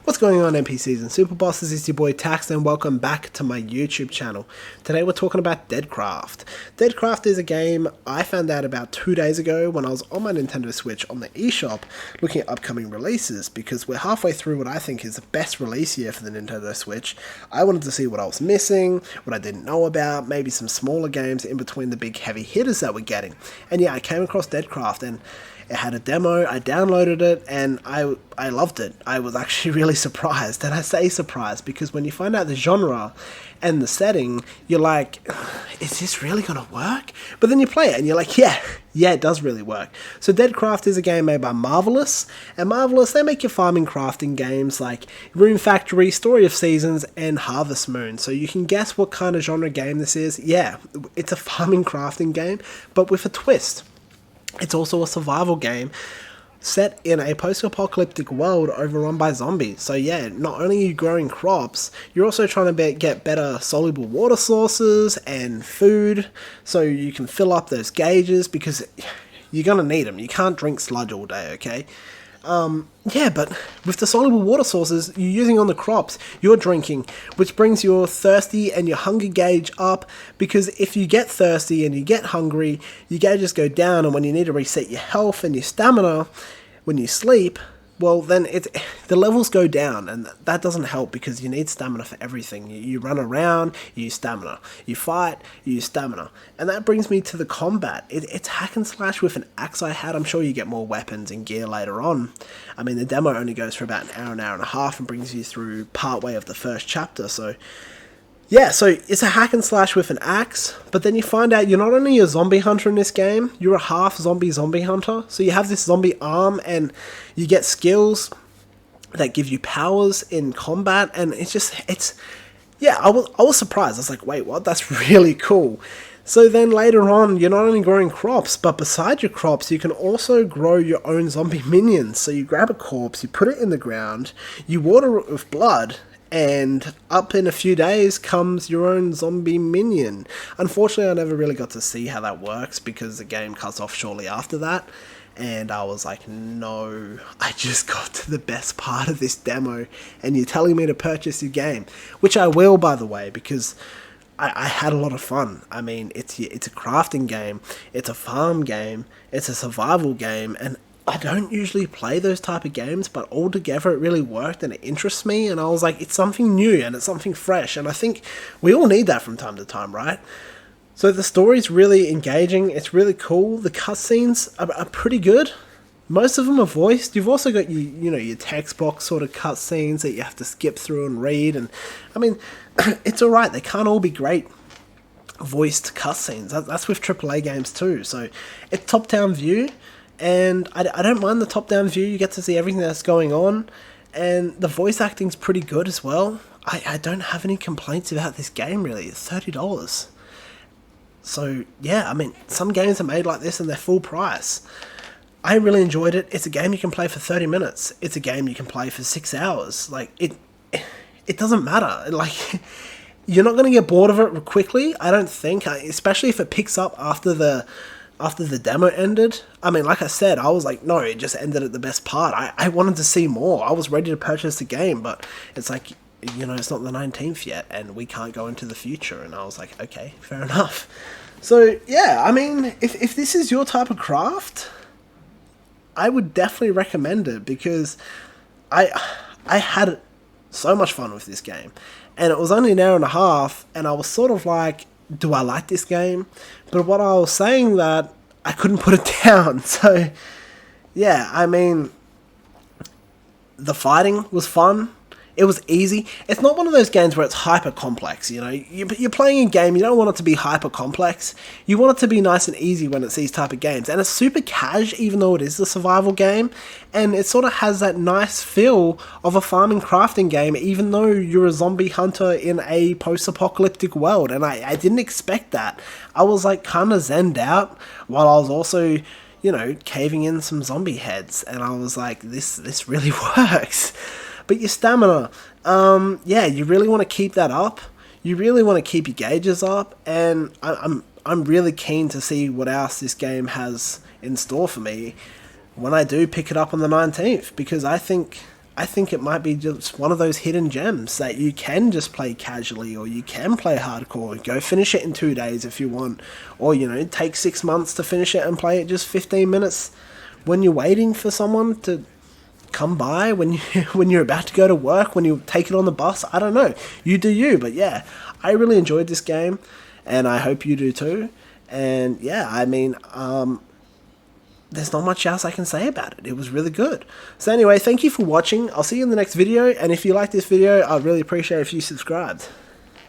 What's going on, NPCs and super bosses? It's your boy Tax, and welcome back to my YouTube channel. Today we're talking about DeadCraft. DeadCraft is a game I found out about 2 days ago when I was on my Nintendo Switch on the eShop looking at upcoming releases, because we're halfway through what I think is the best release year for the Nintendo Switch. I wanted to see what I was missing, what I didn't know about, maybe some smaller games in between the big heavy hitters that we're getting. And yeah, I came across DeadCraft and it had a demo, I downloaded it, and I loved it. I was actually really surprised, and I say surprised because when you find out the genre and the setting, you're like, is this really gonna work? But then you play it and you're like, yeah, it does really work. So DeadCraft is a game made by Marvelous, and Marvelous, they make your farming crafting games like Rune Factory, Story of Seasons, and Harvest Moon. So you can guess what kind of genre game this is. Yeah, it's a farming crafting game, but with a twist. It's also a survival game set in a post-apocalyptic world overrun by zombies. So yeah, not only are you growing crops, you're also trying to get better soluble water sources and food so you can fill up those gauges, because you're going to need them. You can't drink sludge all day, okay? Yeah, but with the soluble water sources you're using on the crops, you're drinking, which brings your thirsty and your hunger gauge up, because if you get thirsty and you get hungry, your gauges go down, and when you need to reset your health and your stamina when you sleep, well then the levels go down, and that doesn't help because you need stamina for everything. You run around, you use stamina. You fight, you use stamina. And that brings me to the combat. It's hack and slash with an axe I had. I'm sure you get more weapons and gear later on. I mean, the demo only goes for about an hour and a half and brings you through partway of the first chapter, so yeah, so it's a hack and slash with an axe, but then you find out you're not only a zombie hunter in this game, you're a half zombie hunter. So you have this zombie arm and you get skills that give you powers in combat, and yeah, I was surprised. I was like, wait, what? That's really cool. So then later on, you're not only growing crops, but beside your crops, you can also grow your own zombie minions. So you grab a corpse, you put it in the ground, you water it with blood, and up in a few days comes your own zombie minion. Unfortunately, I never really got to see how that works because the game cuts off shortly after that. And I was like, no, I just got to the best part of this demo and you're telling me to purchase your game. Which I will, by the way, because I had a lot of fun. I mean, it's a crafting game, it's a farm game, it's a survival game, and I don't usually play those type of games, but altogether it really worked and it interests me, and I was like, it's something new and it's something fresh, and I think we all need that from time to time, right? So the story's really engaging, it's really cool, the cutscenes are pretty good. Most of them are voiced. You've also got your text box sort of cutscenes that you have to skip through and read, and I mean, it's alright, they can't all be great voiced cutscenes. That's with AAA games too, so it's top-down view. And I don't mind the top-down view. You get to see everything that's going on. And the voice acting's pretty good as well. I don't have any complaints about this game, really. It's $30. So, yeah, I mean, some games are made like this and they're full price. I really enjoyed it. It's a game you can play for 30 minutes. It's a game you can play for 6 hours. Like, it doesn't matter. Like, you're not going to get bored of it quickly, I don't think. Especially if it picks up after the demo ended. I mean, like I said, I was like, no, it just ended at the best part. I wanted to see more. I was ready to purchase the game, but it's like, it's not the 19th yet, and we can't go into the future. And I was like, okay, fair enough. So, yeah, I mean, if this is your type of craft, I would definitely recommend it, because I had so much fun with this game. And it was only an hour and a half, and I was sort of like, do I like this game? But what I was saying that I couldn't put it down. So, yeah, I mean, the fighting was fun. It was easy. It's not one of those games where it's hyper complex, You're playing a game, you don't want it to be hyper complex. You want it to be nice and easy when it's these type of games. And it's super cash, even though it is a survival game. And it sort of has that nice feel of a farming crafting game, even though you're a zombie hunter in a post-apocalyptic world. And I didn't expect that. I was like kind of zenned out while I was also, caving in some zombie heads. And I was like, this really works. But your stamina, yeah, you really want to keep that up. You really want to keep your gauges up, and I'm really keen to see what else this game has in store for me when I do pick it up on the 19th, because I think I think it might be just one of those hidden gems that you can just play casually, or you can play hardcore. Go finish it in 2 days if you want, or take 6 months to finish it and play it just 15 minutes when you're waiting for someone to come by, when you're about to go to work, when you take it on the bus. I don't know. You do you, but yeah, I really enjoyed this game, and I hope you do too. And yeah, I mean, there's not much else I can say about it. It was really good. So anyway, thank you for watching. I'll see you in the next video, and if you like this video, I'd really appreciate if you subscribed.